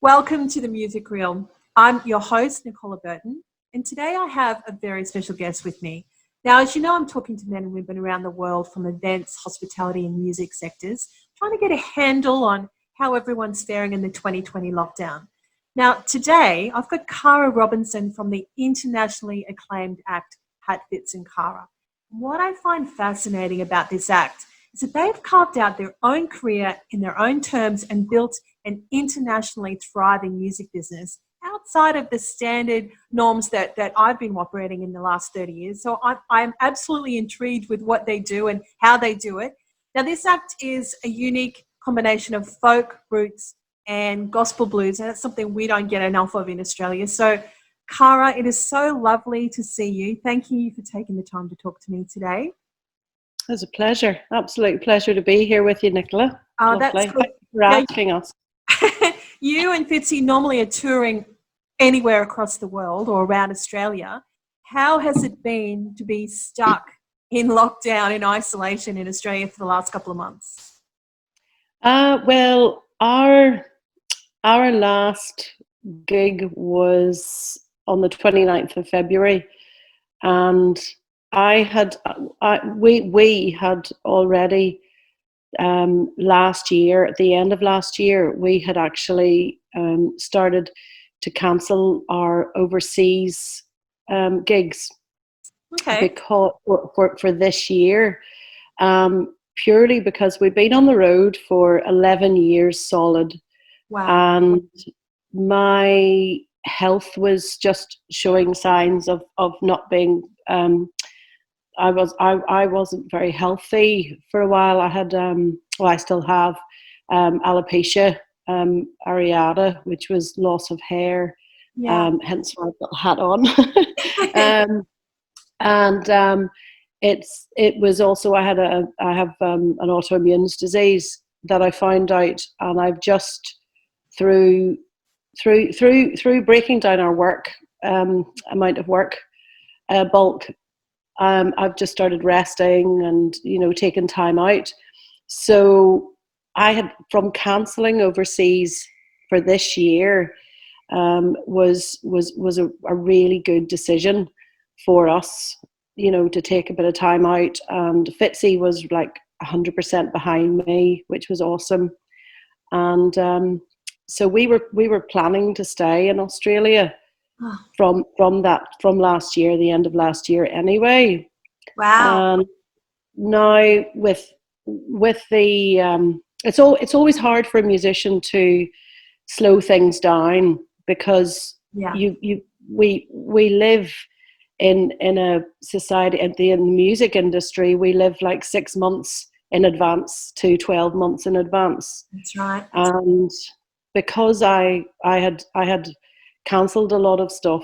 Welcome to the Music Reel. I'm your host, Nicola Burton, and today I have a very special guest with me. Now, as you know, I'm talking to men and women around the world from events, hospitality, and music sectors, trying to get a handle on how everyone's faring in the 2020 lockdown. Now, today, I've got Cara Robinson from the internationally acclaimed act Hat Fitz and Cara. What I find fascinating about this act is that they've carved out their own career in their own terms and built an internationally thriving music business outside of the standard norms that I've been operating in the last 30 years. So I'm absolutely intrigued with what they do and how they do it. Now, this act is a unique combination of folk, roots, and gospel blues, and that's something we don't get enough of in Australia. So, Cara, it is so lovely to see you. Thank you for taking the time to talk to me today. It was a pleasure, absolute pleasure to be here with you, Nicola. Oh, that's cool. Thank you for asking us. You and Fitzy normally are touring anywhere across the world or around Australia. How has it been to be stuck in lockdown, in isolation in Australia for the last couple of months? Well, our last gig was on the 29th of February, and we had already last year, at the end of last year, we had actually started to cancel our overseas gigs. Okay. Because for this year, purely because we've been on the road for 11 years solid. Wow. And my health was just showing signs of not being. I wasn't very healthy for a while. I had I still have alopecia areata, which was loss of hair. Yeah. Hence why I've got a hat on. It was also I have an autoimmune disease that I found out, and I've just through breaking down our work amount of work bulk. I've just started resting and taking time out. So I had, from cancelling overseas for this year, was a really good decision for us, to take a bit of time out. And Fitzy was like 100% behind me, which was awesome. And so we were planning to stay in Australia from last year, the end of last year anyway. Wow. Now with the it's always hard for a musician to slow things down, because we live in a society, in the music industry, we live like 6 months in advance to 12 months in advance. That's right. And because I had cancelled a lot of stuff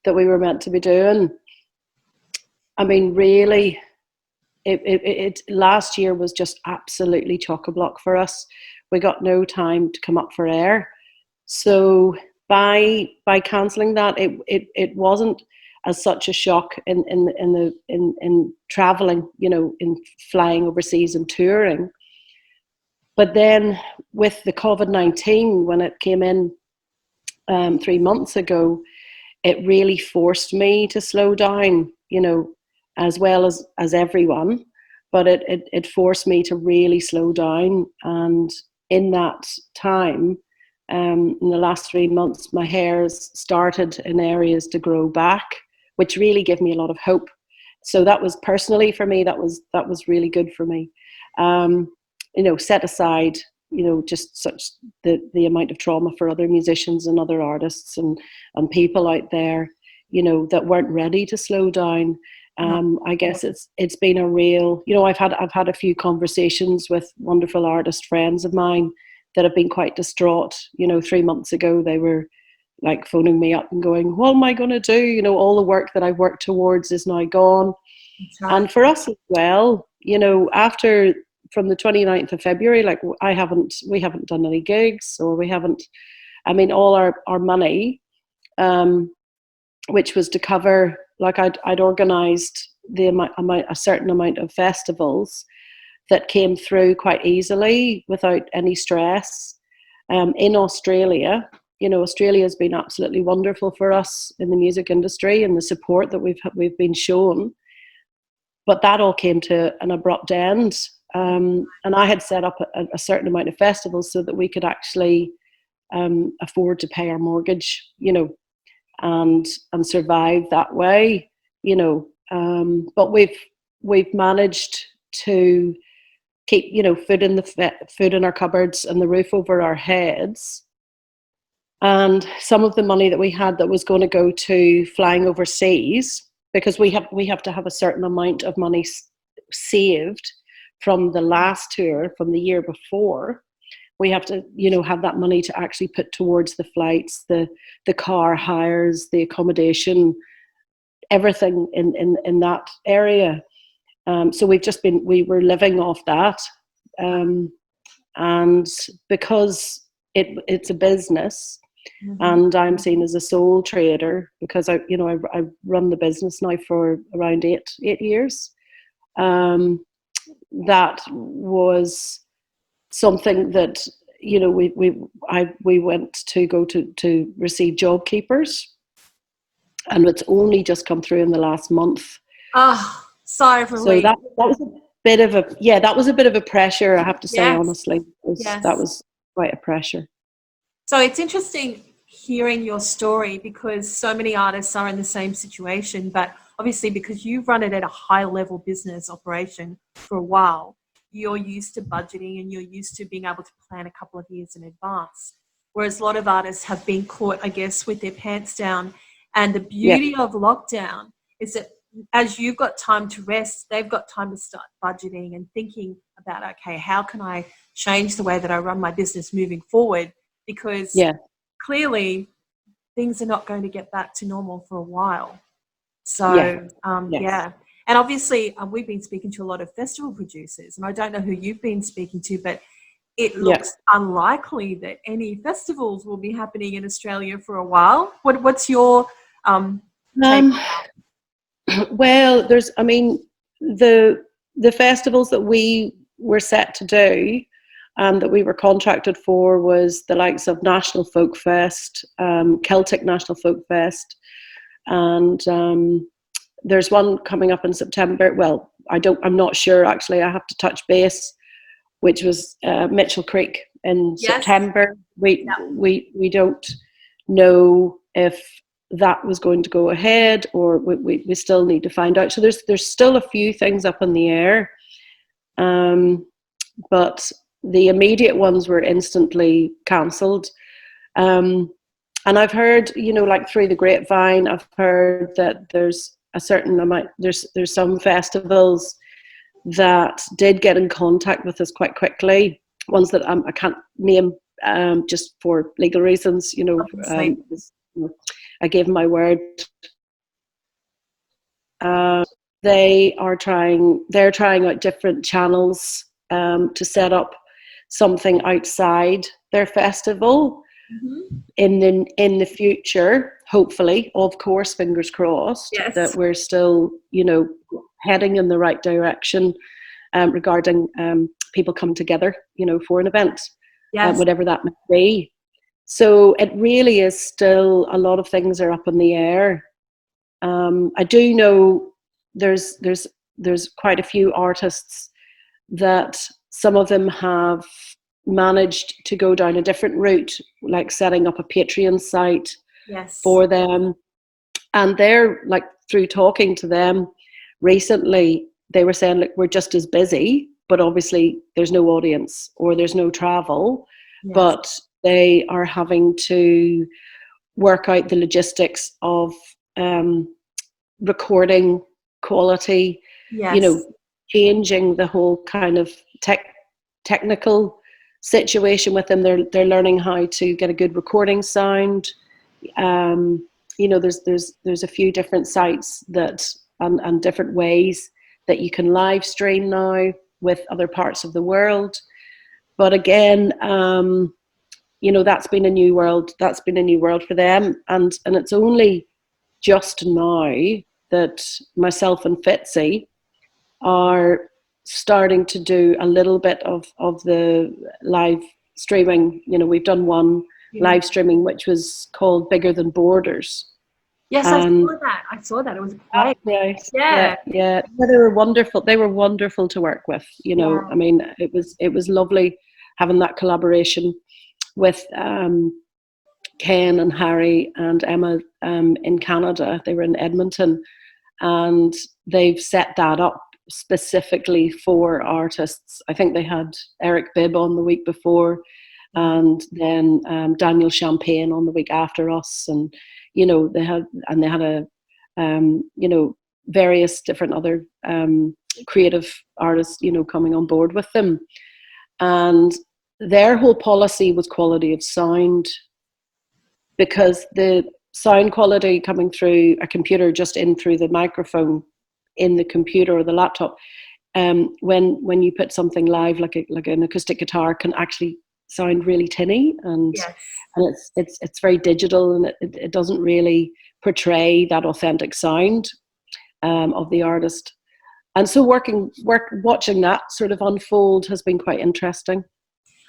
that we were meant to be doing. I mean, really, it last year was just absolutely chock-a-block for us. We got no time to come up for air. So by cancelling that, it wasn't as such a shock in traveling, in flying overseas and touring. But then with the COVID-19, when it came in 3 months ago, it really forced me to slow down, as well as everyone. But it forced me to really slow down. And in that time, in the last 3 months, my hair's started in areas to grow back, which really gave me a lot of hope. So that was, personally for me, that was really good for me. Set aside, just such the amount of trauma for other musicians and other artists and people out there, that weren't ready to slow down. I guess it's been a real, I've had a few conversations with wonderful artist friends of mine that have been quite distraught. 3 months ago, they were like phoning me up and going, what am I going to do? All the work that I've worked towards is now gone. Right. And for us as well, after, from the 29th of February, like we haven't done any gigs, or we haven't, all our money, which was to cover, like I'd organised a certain amount of festivals that came through quite easily without any stress in Australia. you know, Australia has been absolutely wonderful for us in the music industry and the support that we've been shown. But that all came to an abrupt end. And I had set up a certain amount of festivals so that we could actually afford to pay our mortgage, you know, and survive that way, you know. But we've managed to keep, you know, food in our cupboards and the roof over our heads. And some of the money that we had that was going to go to flying overseas, because we have to have a certain amount of money saved from the last tour from the year before. We have to, you know, have that money to actually put towards the flights, the car hires, the accommodation, everything in that area. So we were living off that, and because it's a business. Mm-hmm. And I'm seen as a sole trader because I run the business now for around eight years. That was something that, you know, we went to go to receive job keepers, and it's only just come through in the last month. Oh, sorry for so that was a bit of a pressure, I have to say. Yes. Honestly, that was quite a pressure. So it's interesting hearing your story, because so many artists are in the same situation, but obviously because you've run it at a high level business operation for a while, you're used to budgeting and you're used to being able to plan a couple of years in advance. Whereas a lot of artists have been caught, I guess, with their pants down. And the beauty of lockdown is that as you've got time to rest, they've got time to start budgeting and thinking about, okay, how can I change the way that I run my business moving forward? Because clearly things are not going to get back to normal for a while. So, And obviously we've been speaking to a lot of festival producers, and I don't know who you've been speaking to, but it looks unlikely that any festivals will be happening in Australia for a while. What's your take? Well, the festivals that we were set to do, that we were contracted for, was the likes of National Folk Fest, Celtic National Folk Fest, and there's one coming up in September. Well, I'm not sure actually. I have to touch base, which was Mitchell Creek in September. We don't know if that was going to go ahead, or we still need to find out. So there's still a few things up in the air, but the immediate ones were instantly cancelled. And I've heard, you know, like through the grapevine, I've heard that there's a certain amount, there's some festivals that did get in contact with us quite quickly. Ones that I can't name just for legal reasons, you know. I gave my word. They're trying out different channels to set up something outside their festival in the future, hopefully, of course, fingers crossed, that we're still, you know, heading in the right direction regarding people come together, you know, for an event, whatever that may be. So it really is still, a lot of things are up in the air. I do know there's quite a few artists that some of them have managed to go down a different route, like setting up a Patreon site for them. And they're like, through talking to them recently, they were saying, look, we're just as busy, but obviously there's no audience or there's no travel, but they are having to work out the logistics of recording quality, you know, changing the whole kind of technical situation with them. They're learning how to get a good recording sound. You know, there's a few different sites that and different ways that you can live stream now with other parts of the world. But again, you know, that's been a new world. That's been a new world for them, and it's only just now that myself and Fitzy are starting to do a little bit of the live streaming. You know, we've done one live streaming, which was called Bigger Than Borders. Yes, And I saw that. It was great. yes, Yeah. yeah. They were wonderful. They were wonderful to work with. You know, Yeah. I mean, it was lovely having that collaboration with Ken and Harry and Emma in Canada. They were in Edmonton, and they've set that up specifically for artists. I think they had Eric Bibb on the week before, and then Daniel Champagne on the week after us, and you know they had a you know, various different other creative artists, you know, coming on board with them, and their whole policy was quality of sound, because the sound quality coming through a computer, just in through the microphone in the computer or the laptop, when you put something live like an acoustic guitar, can actually sound really tinny, and Yes. and it's very digital, and it doesn't really portray that authentic sound of the artist. And so watching that sort of unfold has been quite interesting.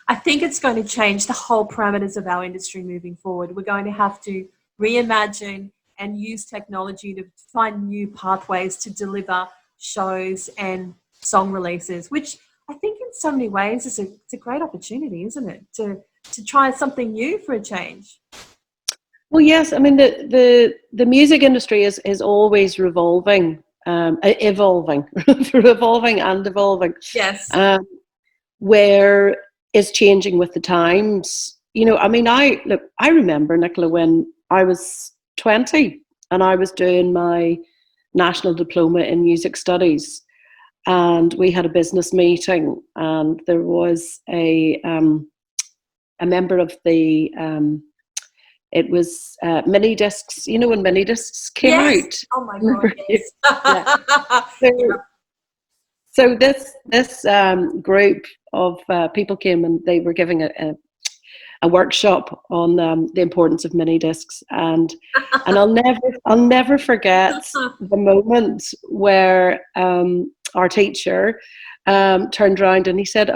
I think it's going to change the whole parameters of our industry moving forward. We're going to have to reimagine and use technology to find new pathways to deliver shows and song releases, which I think in so many ways it's a great opportunity, isn't it? To try something new for a change. Well, yes. I mean, the music industry is always revolving, evolving, revolving and evolving. Yes. Where is changing with the times. You know, I mean, I remember, Nicola, when I was 20 and I was doing my national diploma in music studies, and we had a business meeting, and there was a member of the it was mini discs. You know, when mini discs came out. Oh my God! Yes. Yeah. So this group of people came, and they were giving a workshop on the importance of mini discs, and I'll never forget the moment where our teacher turned around and he said,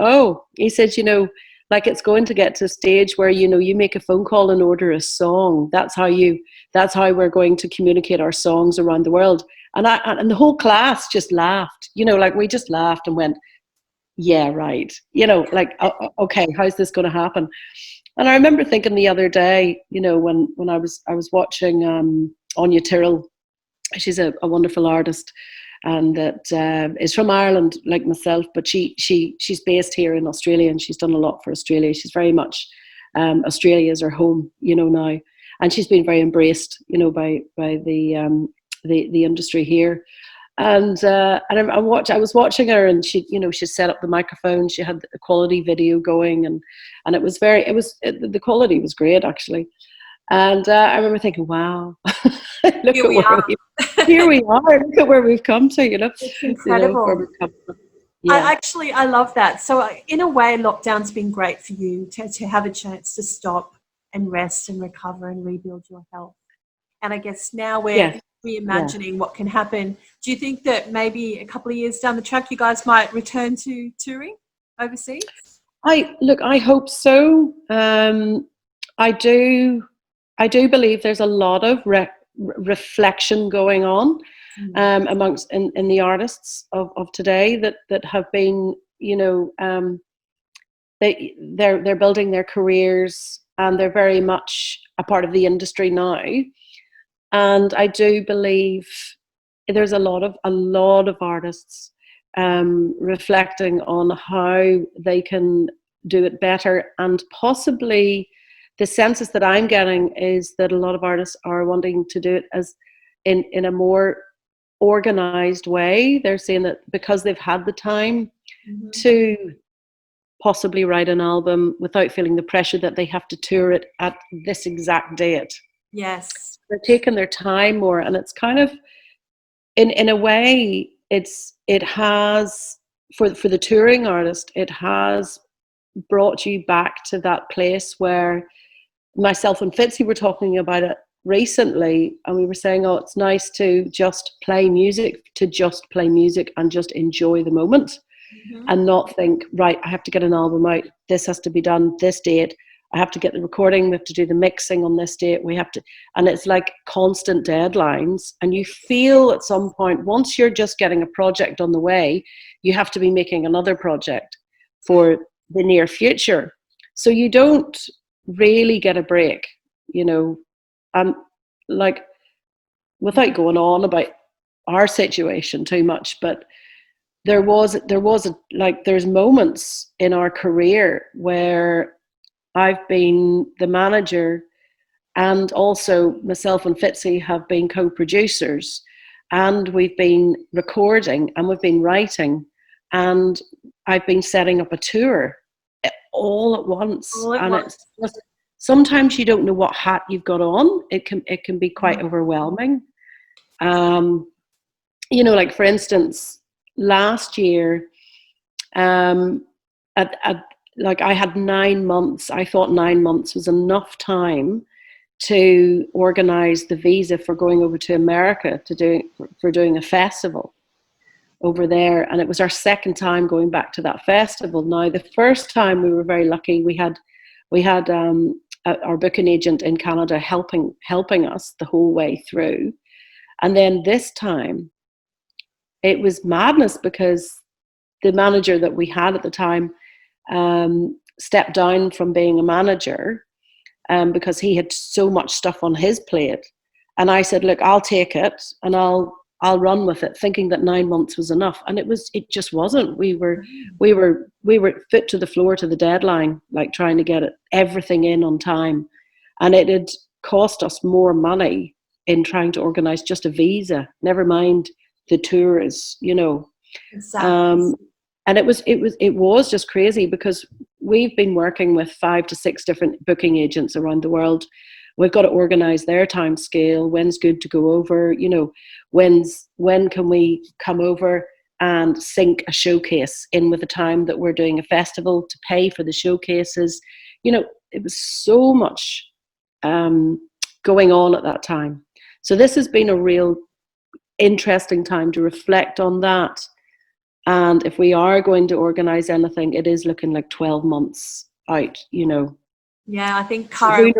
you know, like, it's going to get to a stage where, you know, you make a phone call and order a song. That's how we're going to communicate our songs around the world. And the whole class just laughed, you know, like, we just laughed and went, yeah, right. You know, like, okay, how's this going to happen? And I remember thinking the other day, you know, when I was watching Anya Tyrrell. She's a wonderful artist, and that is from Ireland, like myself, but she's based here in Australia, and she's done a lot for Australia. She's very much Australia is her home, you know, now, and she's been very embraced, you know, by the industry here. And I was watching her, and she set up the microphone. She had a quality video going, and the quality was great, actually. And I remember thinking, wow, here we are. Look at where we've come to, you know. It's incredible. Where we've come from. Yeah. I love that. So in a way, lockdown's been great for you to have a chance to stop and rest and recover and rebuild your health. And I guess now we're reimagining what can happen. Do you think that maybe a couple of years down the track, you guys might return to touring overseas? I hope so. I do believe there's a lot of reflection going on amongst in the artists of today that have been, you know, they're building their careers, and they're very much a part of the industry now. And I do believe there's a lot of artists reflecting on how they can do it better, and possibly the census that I'm getting is that a lot of artists are wanting to do it as in a more organized way. They're saying that because they've had the time to possibly write an album without feeling the pressure that they have to tour it at this exact date. Yes. They're taking their time more, and it's kind of, in a way, it has, for the touring artist, it has brought you back to that place where myself and Fitzy were talking about it recently, and we were saying, it's nice to just play music and just enjoy the moment, and not think, right, I have to get an album out, this has to be done this date, I have to get the recording, we have to do the mixing on this date, we have to, and it's like constant deadlines. And you feel at some point, once you're just getting a project on the way, you have to be making another project for the near future. So you don't really get a break, you know. And like, without going on about our situation too much, but there's moments in our career where I've been the manager, and also myself and Fitzy have been co-producers, and we've been recording and we've been writing, and I've been setting up a tour all at once. It's just, sometimes you don't know what hat you've got on. It can be quite overwhelming. You know, like for instance, last year, like I had 9 months. I thought 9 months was enough time to organize the visa for going over to America for doing a festival over there. And it was our second time going back to that festival. Now, the first time we were very lucky. We had our booking agent in Canada helping us the whole way through. And then this time, it was madness because the manager that we had at the time stepped down from being a manager because he had so much stuff on his plate. And I said, look, I'll take it and I'll run with it, thinking that 9 months was enough. And it just wasn't. We were foot to the floor to the deadline, like trying to get everything in on time. And it had cost us more money in trying to organize just a visa, never mind the tours, you know. Exactly. And it was just crazy because we've been working with 5 to 6 different booking agents around the world. We've got to organize their time scale. When's good to go over? You know, when can we come over and sync a showcase in with the time that we're doing a festival to pay for the showcases? You know, it was so much going on at that time. So this has been a real interesting time to reflect on that. And if we are going to organize anything, it is looking like 12 months out, you know. Yeah, I think, Cara,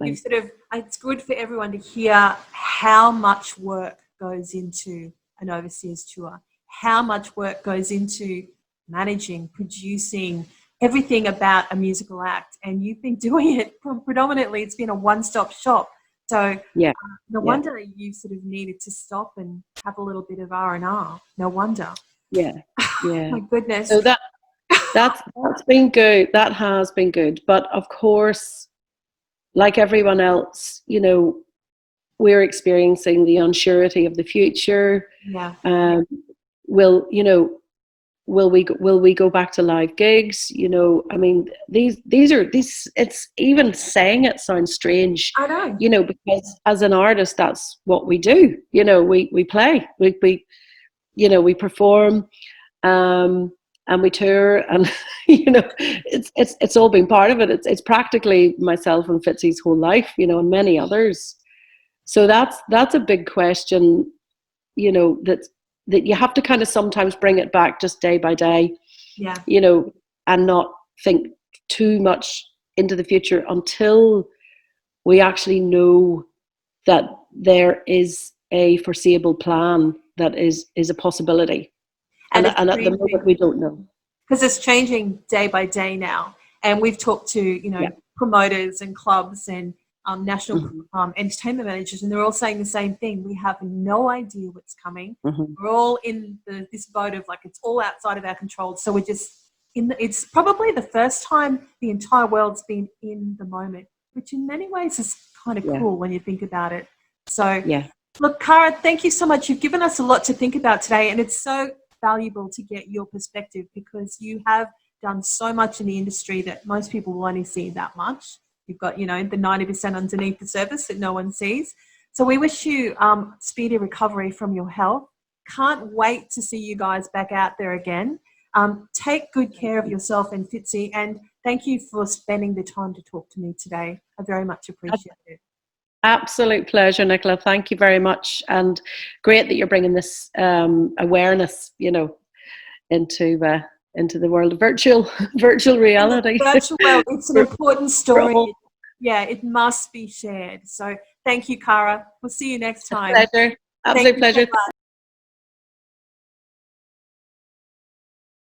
it's good for everyone to hear how much work goes into an overseas tour, how much work goes into managing, producing, everything about a musical act. And you've been doing it predominantly, it's been a one-stop shop. So no wonder you sort of needed to stop and have a little bit of R&R. No wonder. Yeah. My goodness. So that's been good. That has been good. But of course, like everyone else, you know, we're experiencing the unsurety of the future. Yeah. Will we go back to live gigs? You know, I mean, these it's even saying it sounds strange. I know. You know, because as an artist, that's what we do. You know, we play, we you know, we perform, and we tour, and you know, it's all been part of it. It's practically myself and Fitzy's whole life, you know, and many others. So that's a big question, you know, that you have to kind of sometimes bring it back just day by day, you know, and not think too much into the future until we actually know that there is a foreseeable plan that is a possibility. And at the moment, we don't know. Because it's changing day by day now. And we've talked to, you know, promoters and clubs and national entertainment managers, and they're all saying the same thing. We have no idea what's coming. We're all in this boat of like, it's all outside of our control. So we're just it's probably the first time the entire world's been in the moment, which in many ways is kind of cool when you think about it. So look, Cara, thank you so much. You've given us a lot to think about today, and it's so valuable to get your perspective because you have done so much in the industry that most people will only see that much. You've got, you know, the 90% underneath the surface that no one sees. So we wish you speedy recovery from your health. Can't wait to see you guys back out there again. Take good care of yourself and Fitzy, and thank you for spending the time to talk to me today. I very much appreciate it. Absolute pleasure, Nicola. Thank you very much, and great that you're bringing this awareness, you know, into into the world of virtual reality. Virtual world, it's an important story. Yeah, it must be shared. So thank you, Cara. We'll see you next time. Pleasure. Absolute pleasure.